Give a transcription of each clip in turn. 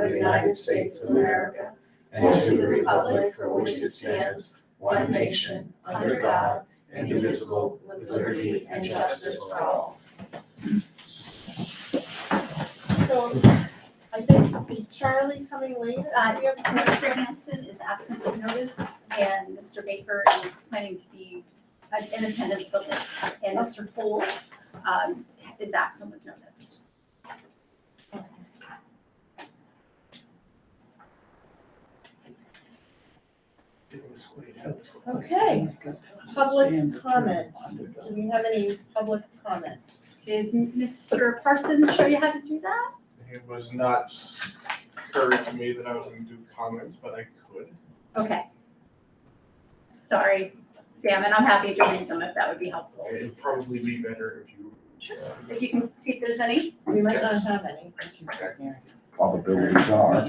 of the United States of America, and to the republic for which it stands, one nation, under God, indivisible, with liberty and justice for all. So, I think, is Charlie coming later? Mr. Hanson is absent with notice, and Mr. Baker is planning to be in attendance with us, and Mr. Poole is absent with notice. Okay, public comment. Do we have any public comment? Did Mr. Parsons show you how to do that? It was not occurring to me that I was going to do comments, but I could. Okay. Sorry, Sam, and I'm happy to read them if that would be helpful. It'd probably be better if you. If you can see if there's any. We might not have any. All the buildings are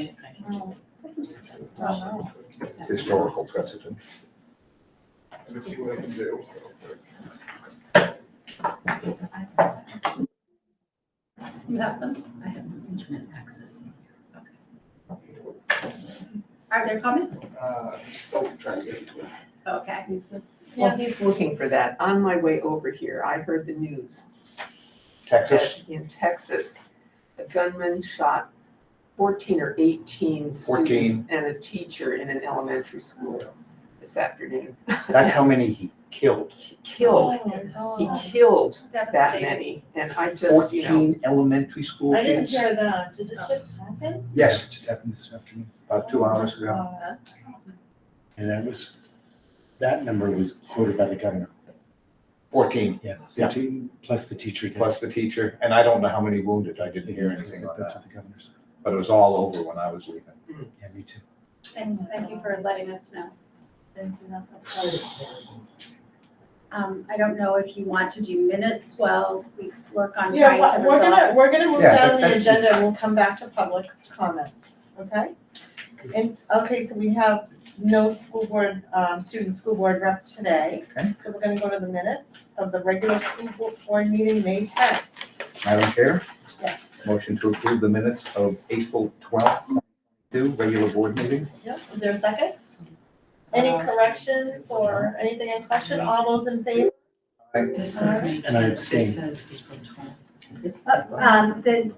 Oh, historical precedent. Let's see what I can do. You have them? I have internet access. Are there comments? Still trying to get into it. Okay. While he's looking for that, on my way over here, I heard the news Texas, that in Texas, a gunman shot 14 or 18 students and a teacher in an elementary school this afternoon. that's how many he killed. He killed that Devastating. many, and I just, you know, 14 elementary school I didn't kids. hear that. Did it just happen? Yes, It just happened this afternoon. about 2 hours ago. And that number was quoted by the governor. 14 Yeah, Yeah. 13 plus the teacher. plus the teacher, and I don't know how many wounded. I didn't hear anything about That's that. what the governor said. But it was all over when I was leaving. Yeah, me too. Thanks, thank you for letting us know. Thank you, that's exciting. I don't know if you want to do minutes while we work on Yeah, trying to we're resolve. gonna move Yeah, down the that's- agenda and we'll come back to public comments, okay? And, okay, so we have no school board, student school board rep today. Okay. So we're gonna go to the minutes of the regular school board meeting, May 10th. Madam Chair, Yes. motion to approve the minutes of April 12th, 2022, regular board meeting. Yep, is there a second? Any corrections or anything in question? All those in favor? This says May And I 10th. abstain. This says April 12th. The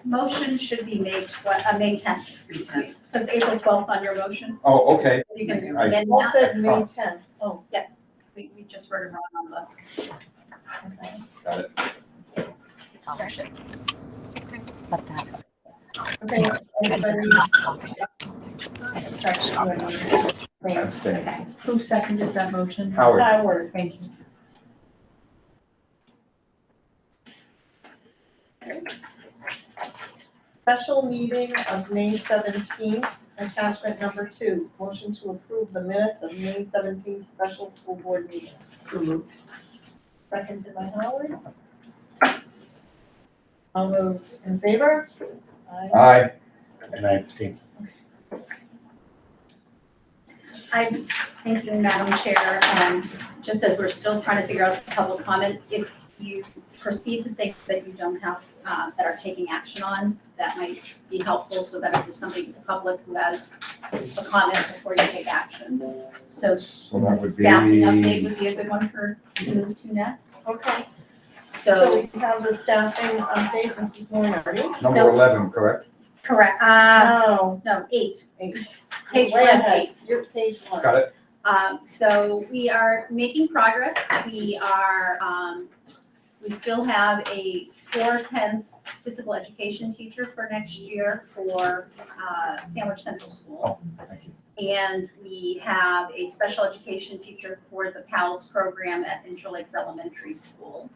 motion should be May 10th, excuse me. It says April 12th on your motion. Oh, okay. You can Right. amend All that. said May 10th. Oh, We just wrote it wrong on the okay. Got it. scholarships. But that's. Okay, everybody. Abstain. Okay. Who seconded that motion? Howard, Howard. Thank you. Special meeting of May 17th, attachment number 2. Motion to approve the minutes of May 17th special school board meeting. So moved. Seconded by Howard. All those in favor? Aye. aye. And I abstain. I'm thinking, Madam Chair, just as we're still trying to figure out the public comment, if you proceed to think that you don't have, that are taking action on, that might be helpful so that if there's somebody in the public who has a comment before you take action. So So the that would staffing update be, would be a good one to move to next. Okay, so So, we have the staffing update, Mrs. Moriarty. number 11, correct? correct, No, no, 8. 8. Page Way 1, ahead. 8. You're page 1. Got it? So we are making progress. We are, we still have a 4-10 physical education teacher for next year for Sandwich Central School. Thank you. And we have a special education teacher for the PALS program at Interlakes Elementary School.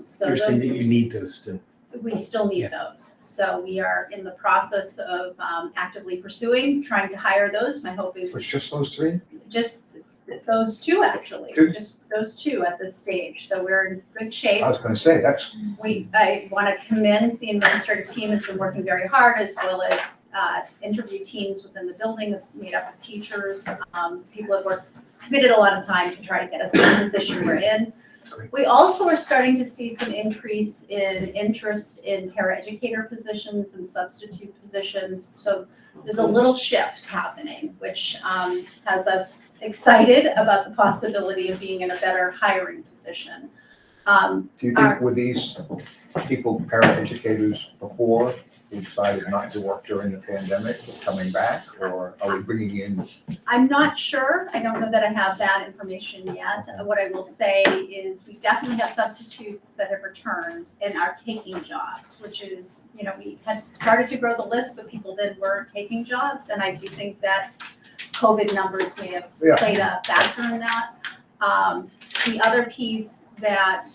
So You're saying those- that you need those still. we still need those. So we are in the process of actively pursuing, trying to hire those. My hope is Was just those 3? just those 2, actually, Two? just those 2 at this stage. So we're in good shape. I was gonna say, that's, I want to commend the administrative team has been working very hard, as well as interview teams within the building made up of teachers. People have committed a lot of time to try to get us in the position we're in. great. We also are starting to see some increase in interest in paraeducator positions and substitute positions. So there's a little shift happening, which has us excited about the possibility of being in a better hiring position. Do you think with these people, paraeducators before, who decided not to work during the pandemic, coming back, or are we bringing in? I'm not sure. I don't know that I have that information yet. What I will say is we definitely have substitutes that have returned and are taking jobs, which is, we had started to grow the list, but people then weren't taking jobs. And I do think that COVID numbers may have Yeah. played a factor in that. The other piece that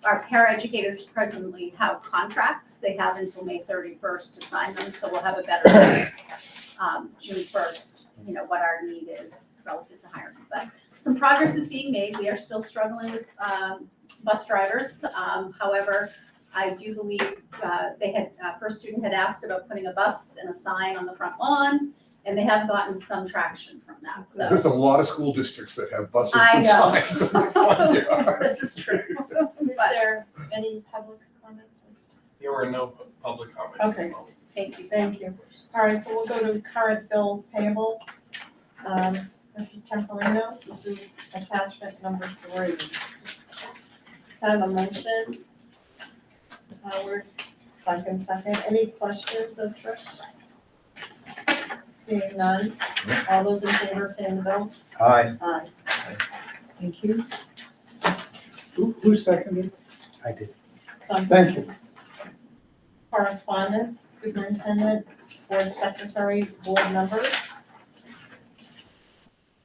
our paraeducators presently have contracts. They have until May 31st to sign them, so we'll have a better sense June 1st, what our need is relative to hiring. But some progress is being made. We are still struggling with bus drivers. However, I do believe first student had asked about putting a bus and a sign on the front lawn, and they have gotten some traction from that, so. There's a lot of school districts that have buses I with know. signs in the front yard. This is true. Is there any public comments? There were no public comments. Okay. Thank you, Sam. Thank you. All right, so we'll go to current bills payable. Mrs. Temporino, this is attachment number 3. Kind of a motion. Howard, second. Any questions of Trish? Seeing none. All those in favor of paying the bills? Aye. Aye. Thank you. Who seconded? I did. Done. Thank you. Correspondence, superintendent, board secretary, board members.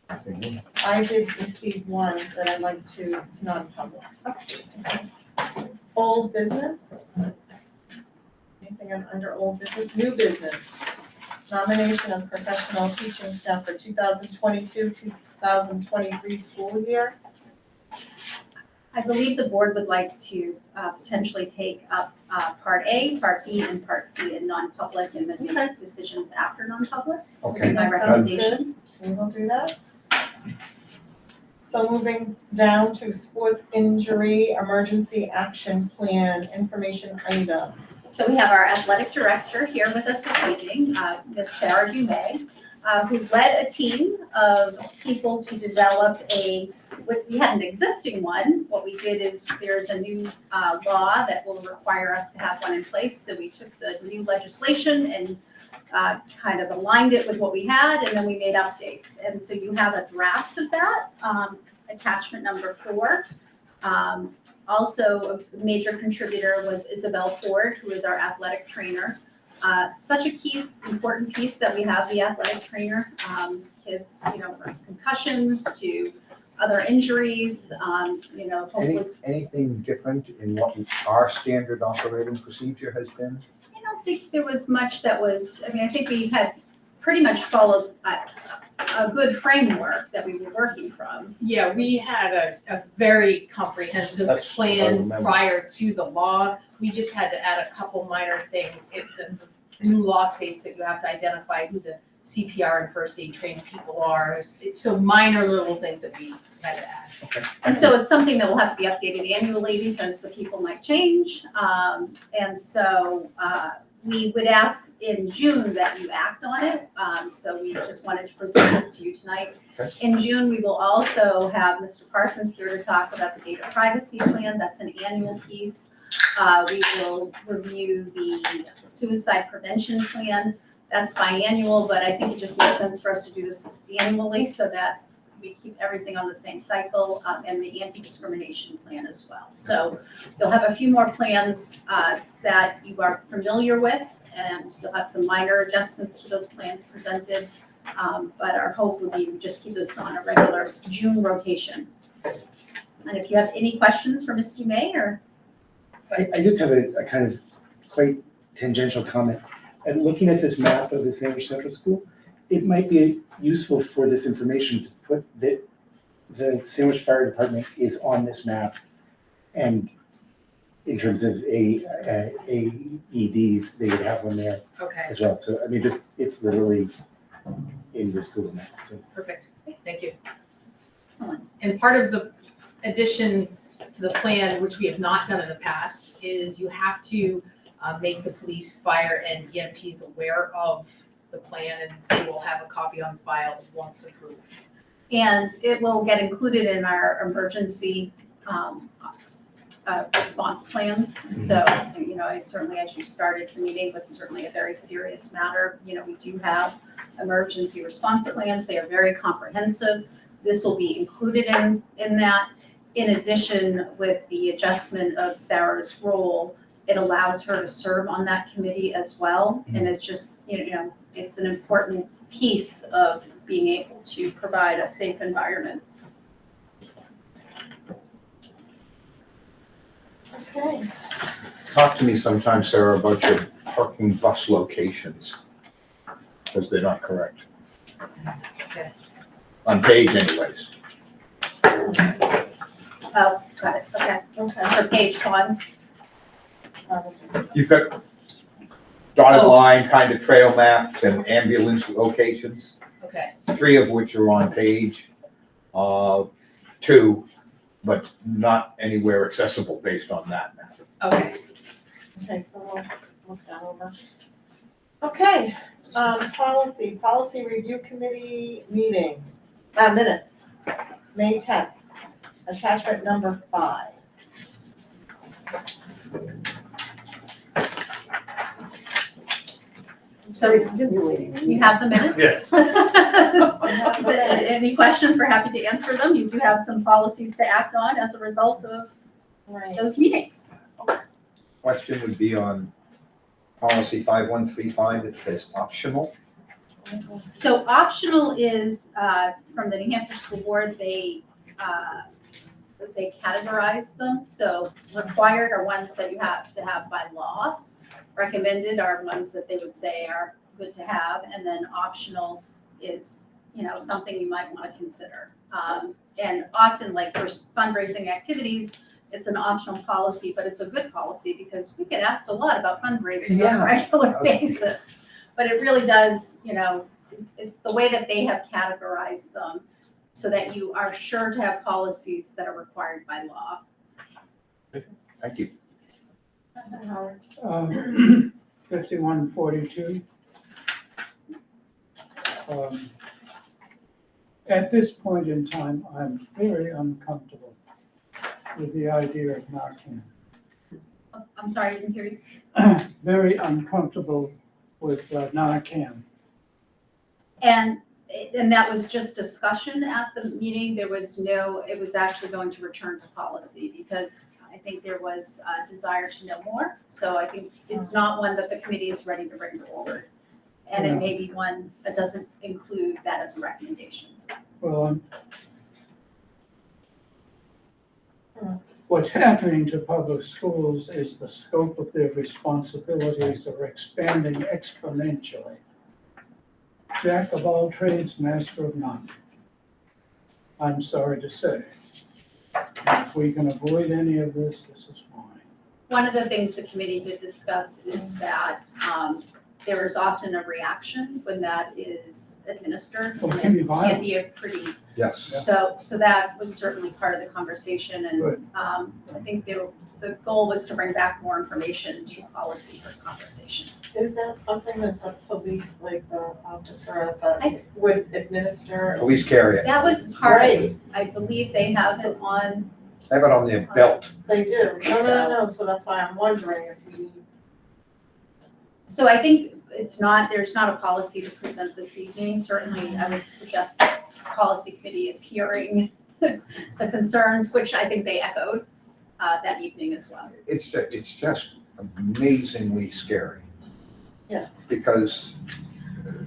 I did receive one that I'd like to, it's non-public. Old business? Anything under old business? New business? Nomination of professional teaching staff for 2022-2023 school year. I believe the board would like to potentially take up Part A, Part B, and Part C in non-public, and then Okay. make decisions after non-public. Okay. My That sounds recommendation. good. We will do that. So moving down to sports injury emergency action plan information item. So we have our athletic director here with us this evening, Ms. Sarah Dumay, who led a team of people to develop we had an existing one. What we did is there's a new law that will require us to have one in place. So we took the new legislation and kind of aligned it with what we had, and then we made updates. And so you have a draft of that, attachment number 4. Also, a major contributor was Isabel Ford, who is our athletic trainer. Such a key, important piece that we have the athletic trainer. Kids, from concussions to other injuries, hopefully. Anything different in what our standard operating procedure has been? I don't think there was much that was, I think we had pretty much followed a good framework that we were working from. Yeah, we had a very comprehensive That's what I plan remember. prior to the law. We just had to add a couple minor things. The new law states that you have to identify who the CPR and first aid trained people are. So minor little things that we had to add. And so it's something that will have to be updated annually because the people might change. And so we would ask in June that you act on it. So we just wanted to present this to you tonight. Okay. In June, we will also have Mr. Parsons here to talk about the data privacy plan. That's an annual piece. We will review the suicide prevention plan. That's biannual, but I think it just makes sense for us to do this annually so that we keep everything on the same cycle, and the anti-discrimination plan as well. So you'll have a few more plans that you are familiar with, and you'll have some minor adjustments to those plans presented. But our hope would be to just keep this on a regular June rotation. And if you have any questions for Ms. Dumay, or I just have a kind of quite tangential comment. And looking at this map of the Sandwich Central School, it might be useful for this information to put that the Sandwich Fire Department is on this map. And in terms of AEDs, they would have one there Okay, as well. So, it's literally in the school map, so. perfect. Thank you. excellent. And part of addition to the plan, which we have not done in the past, is you have to make the police, fire, and EMTs aware of the plan, and they will have a copy on file once approved. And it will get included in our emergency response plans. So, I certainly, as you started the meeting, with certainly a very serious matter, we do have emergency response plans. They are very comprehensive. This will be included in that. In addition, with the adjustment of Sarah's role, it allows her to serve on that committee as well. And it's just, it's an important piece of being able to provide a safe environment. Okay. Talk to me sometime, Sarah, about your parking bus locations, because they're not correct. Okay. On page anyways. Oh, got it, okay. Okay. For page 1. You've got dotted line kind of trail maps and ambulance locations, Okay, 3 of which are on page 2, but not anywhere accessible based on that map. okay. Okay, so we'll look that over. Okay, policy review committee meeting, minutes, May 10th, attachment number 5. So you have the minutes? Yes. Any questions, we're happy to answer them. You do have some policies to act on as a result of Right. those meetings. Question would be on policy 5135, it says optional. So optional is, from the New Hampshire School Board, they categorize them. So required are ones that you have to have by law. Recommended are ones that they would say are good to have. And then optional is, something you might want to consider. And often, like for fundraising activities, it's an optional policy, but it's a good policy because we get asked a lot about fundraising on a regular basis. But it really does, it's the way that they have categorized them so that you are sure to have policies that are required by law. Thank you. 5142. At this point in time, I'm very uncomfortable with the idea of Narcan. I'm sorry, I didn't hear you. Very uncomfortable with Narcan. And that was just discussion at the meeting. It was actually going to return to policy because I think there was a desire to know more. So I think it's not one that the committee is ready to bring forward. And it may be one that doesn't include that as a recommendation. Well, what's happening to public schools is the scope of their responsibilities are expanding exponentially. Jack of all trades, master of none. I'm sorry to say. If we can avoid any of this, this is fine. One of the things the committee did discuss is that there is often a reaction when that is administered. Well, it can be It can violent. be a pretty, Yes. so that was certainly part of the conversation. And Good. I think the goal was to bring back more information to policy for conversation. Is that something that the police, like the officer at the, would administer? Police carry it. That was part of, Right, I believe they have it on, Have it on their belt. they do. No, so that's why I'm wondering if we, so I think there's not a policy to present this evening. Certainly, I would suggest that the policy committee is hearing the concerns, which I think they echoed that evening as well. It's just amazingly scary. Yeah. Because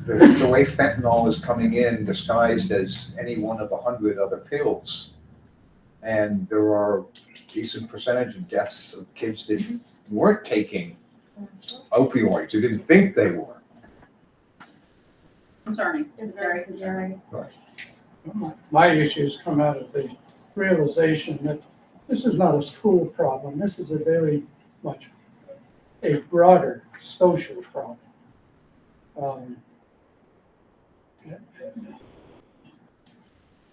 the way fentanyl is coming in disguised as any one of 100 other pills. And there are a decent percentage of deaths of kids that weren't taking opioids, who didn't think they were. Concerning, it's very very concerning. My issues come out of the realization that this is not a school problem. This is a very much a broader social problem.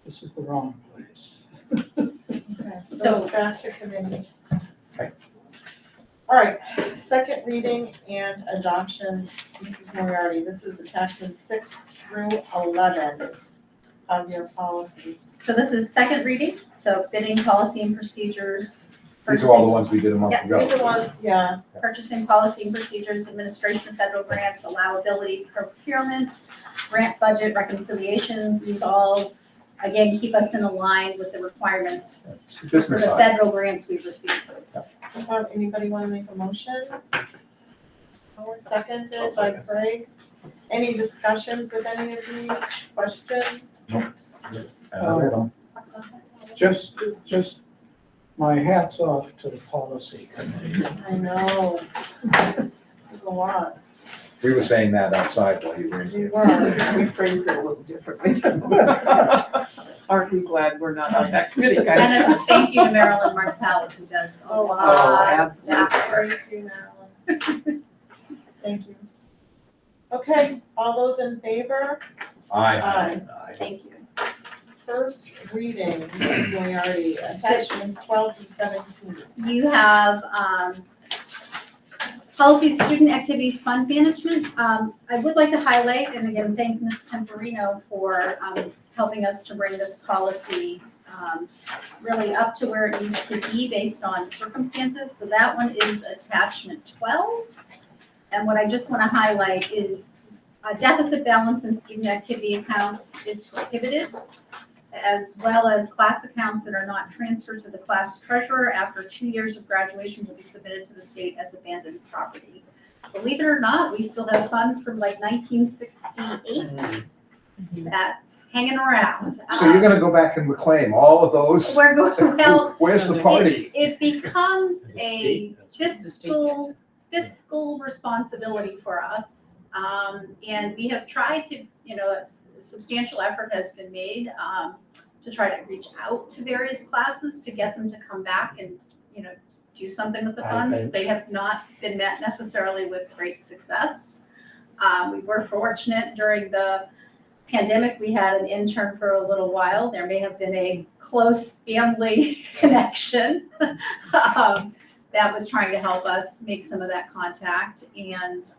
This is the wrong place. Okay, so So- it's back to committee. Okay. All right, second reading and adoption, Mrs. Moriarty, this is attachment 6 through 11 of your policies. So this is second reading, so bidding policy and procedures. These are all the ones we did a month Yeah, ago. These are ones, yeah, Purchasing policy and procedures, administration of federal grants, allowability, procurement, grant budget reconciliation. These all, again, keep us in line with the requirements It's the for business the side. federal grants we've received. Anybody want to make a motion? Howard, I'll seconded by second. Craig. Any discussions with any of these questions? Just my hat's off to the policy committee. I know. This is a lot. We were saying that outside while you were in We here. were. We phrased it a little differently. Aren't we glad we're not on that committee, guys? And a thank you to Marilyn Martell, who does a Oh, wow. lot of absolutely. that work. Thank you, Marilyn. Thank you. Okay, all those in favor? Aye. Thank you. First reading, Mrs. Moriarty, attachments 12 through 17. You have policy student activities fund management. I would like to highlight, and again, thank Ms. Temporino for helping us to bring this policy really up to where it needs to be based on circumstances. So that one is attachment 12. And what I just want to highlight is a deficit balance in student activity accounts is prohibited, as well as class accounts that are not transferred to the class treasurer after 2 years of graduation will be submitted to the state as abandoned property. Believe it or not, we still have funds from like 1968 that's hanging around. So you're gonna go back and reclaim all of those? We're going, well, Where's the party? it becomes The a state, that's what the state gets it. fiscal responsibility for us. And we have tried to, a substantial effort has been made to try to reach out to various classes to get them to come back and, do something with the funds. They have not been met necessarily with great success. We were fortunate during the pandemic, we had an intern for a little while. There may have been a close family connection that was trying to help us make some of that contact. And,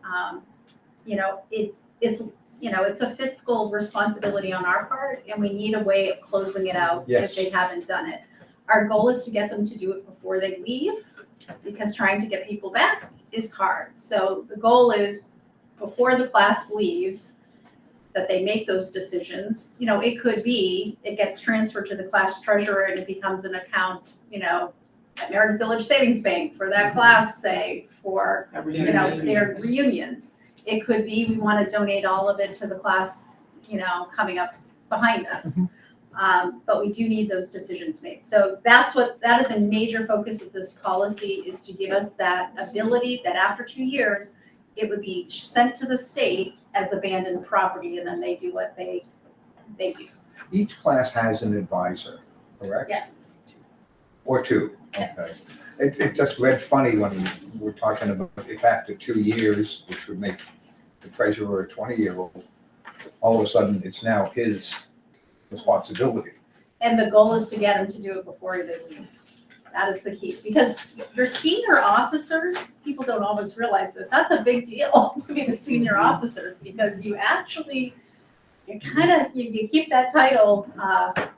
it's a fiscal responsibility on our part, and we need a way of closing it out Yes. if they haven't done it. Our goal is to get them to do it before they leave, because trying to get people back is hard. So the goal is before the class leaves, that they make those decisions. It could be, it gets transferred to the class treasurer and it becomes an account, at Meredith Village Savings Bank for that class, say, for, their reunions. It could be, we want to donate all of it to the class, coming up behind us. But we do need those decisions made. So that is a major focus of this policy, is to give us that ability that after 2 years, it would be sent to the state as abandoned property, and then they do what they do. Each class has an advisor, correct? Yes. Or two, okay. It just read funny when we're talking about if after 2 years, which would make the treasurer a 20-year-old, all of a sudden, it's now his responsibility. And the goal is to get them to do it before they leave. That is the key, because your senior officers, people don't always realize this, that's a big deal to be the senior officers, because you actually, you keep that title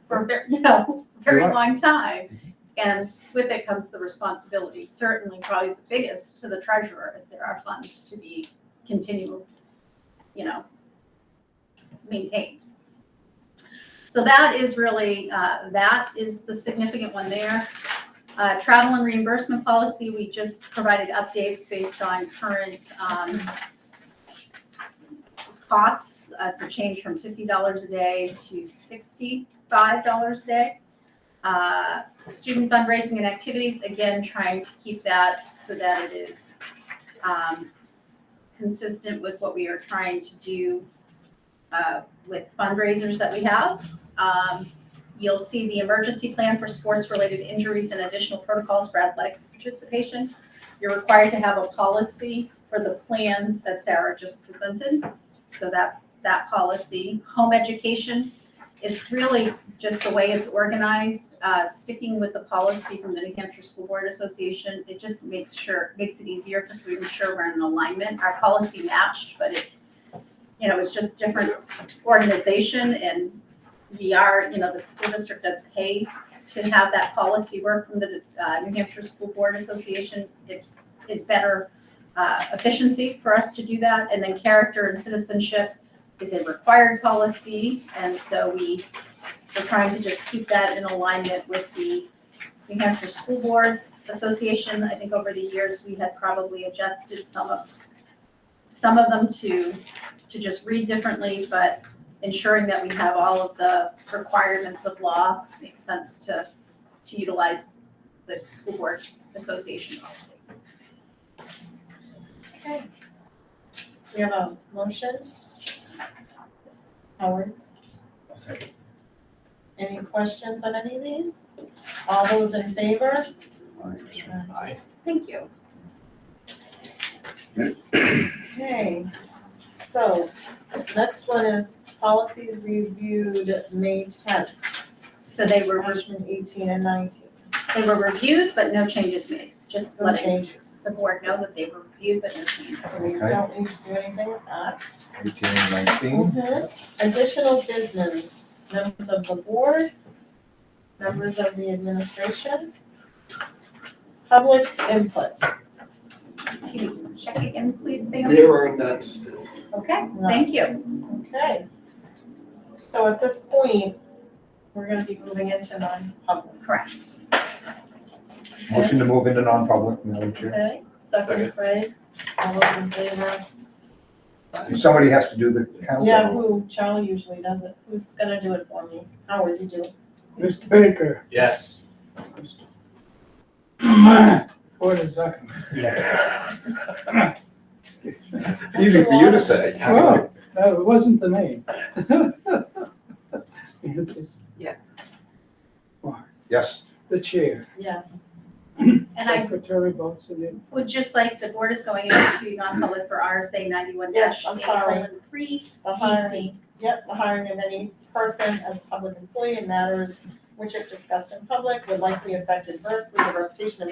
for, a very Right. long time. And with it comes the responsibility, certainly probably the biggest to the treasurer, if there are funds to be continued, maintained. So that is really, that is the significant one there. Travel and reimbursement policy, we just provided updates based on current costs. It's a change from $50 a day to $65 a day. Student fundraising and activities, again, trying to keep that so that it is consistent with what we are trying to do with fundraisers that we have. You'll see the emergency plan for sports-related injuries and additional protocols for athletics participation. You're required to have a policy for the plan that Sarah just presented. So that's that policy. Home education, it's really just the way it's organized, sticking with the policy from the New Hampshire School Board Association. It just makes it easier for us to ensure we're in alignment. Our policy matched, but it's just different organization, and we are, the school district does pay to have that policy work from the New Hampshire School Board Association. It is better efficiency for us to do that. And then character and citizenship is a required policy, and so we're trying to just keep that in alignment with the New Hampshire School Boards Association. I think over the years, we had probably adjusted some of them to just read differently, but ensuring that we have all of the requirements of law makes sense to utilize the School Board Association policy. Okay. We have a motion. Howard, I'll second. any questions on any of these? All those in favor? Aye. Thank you. Okay, so next one is policies reviewed May 10th, So they were freshman 18 and 19. reviewed, but no changes made. Just No letting changes. the board know that they were reviewed, but no So changes. we Okay. don't need to do anything with that. 18 and 19. Additional business, members of the board, members of the administration, public input. Can you check again, please, Sam? There are none still. Okay, thank you. Okay. So at this point, we're gonna be moving into non-public. Correct. Motion to move into non-public, Madam Chair. Okay, second Second. Craig, all those in favor? Somebody has to do the count. Yeah, who? Charlie usually does it. Who's gonna do it for me? Howard, you do it. Mr. Baker. Yes. Board of Zuckerman. Yes. Easy for you to say. Well, it wasn't the name. Yes. Yes. The chair. Yes. And I Secretary votes in it. would just like, the board is going into non-public for RSA 91 Yes, I'm sorry. 3 The hiring, PC. yep, the hiring of any person as a public employee in matters which if discussed in public would likely affect adversely the reputation of